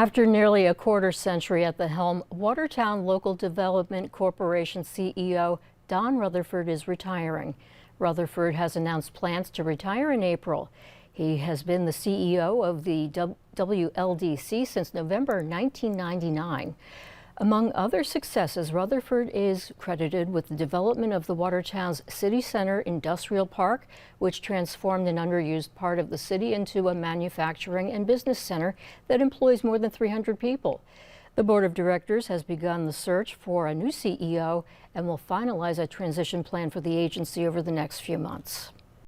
After nearly a quarter century at the helm, Watertown Local Development Corporation CEO Don Rutherford is retiring. Rutherford has announced plans to retire in April. He has been the CEO of the WLDC since November 1999. Among other successes, Rutherford is credited with the development of the Watertown's City Center Industrial Park, which transformed an underused part of the city into a manufacturing and business center that employs more than 300 people. The board of directors has begun the search for a new CEO and will finalize a transition plan for the agency over the next few months.